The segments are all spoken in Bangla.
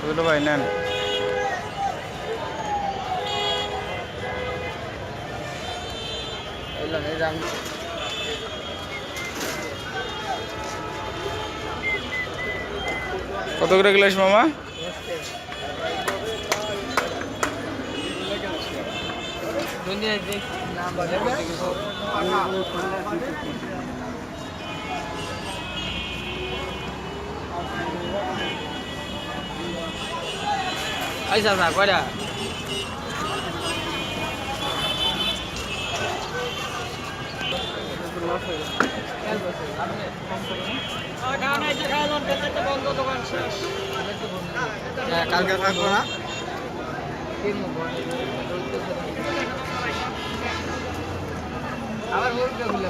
ওগুলো ভাই নেন। কত করে গ্লাস মামা? আইসা না কয়টা কালকে থাকবো না। আবার মুরগি খুলে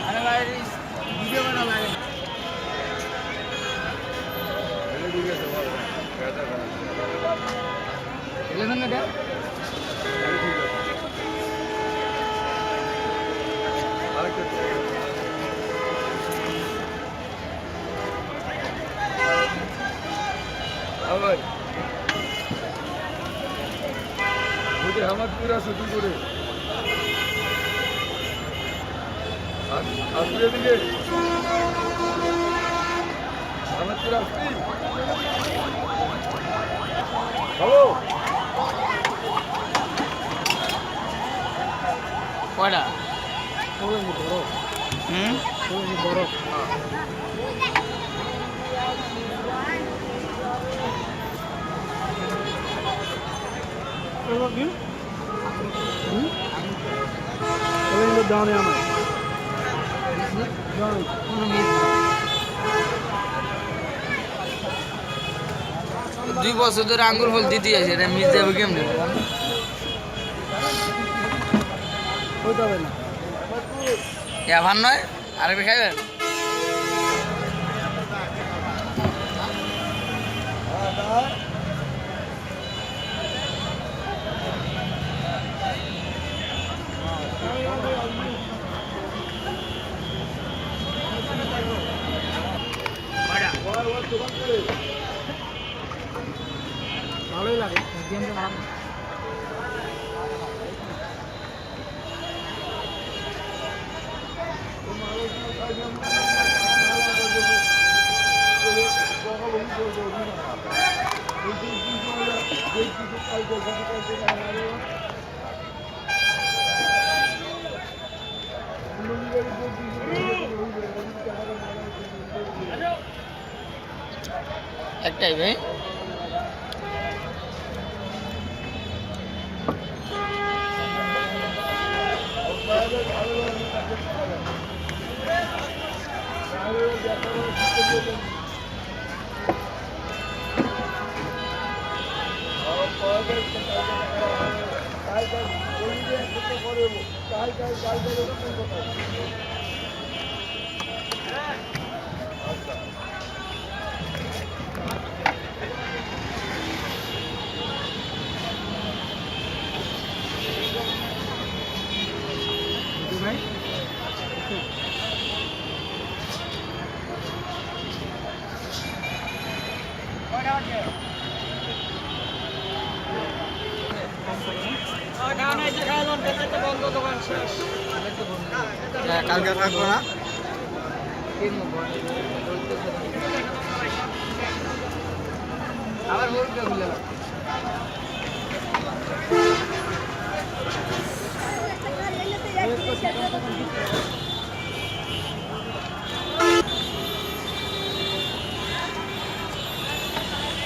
আরে ভাই ভিডিও বানা লাগে এলেন না এটা আবার মুঝে আমার পুরা শুধু করে আসলে দিকে আমার পুরা আসবি হ্যালো কয়টা বড় দাও নেই আমার দুই বছর ধরে আঙ্গুর ফল দিতে আছে এটা মিস যাবে কেমনে এবার নয় আরেকটা খাইবেন ভালোই লাগে। একটাই ভাই কালকে থাকবো না। আবার মুরগি খুলে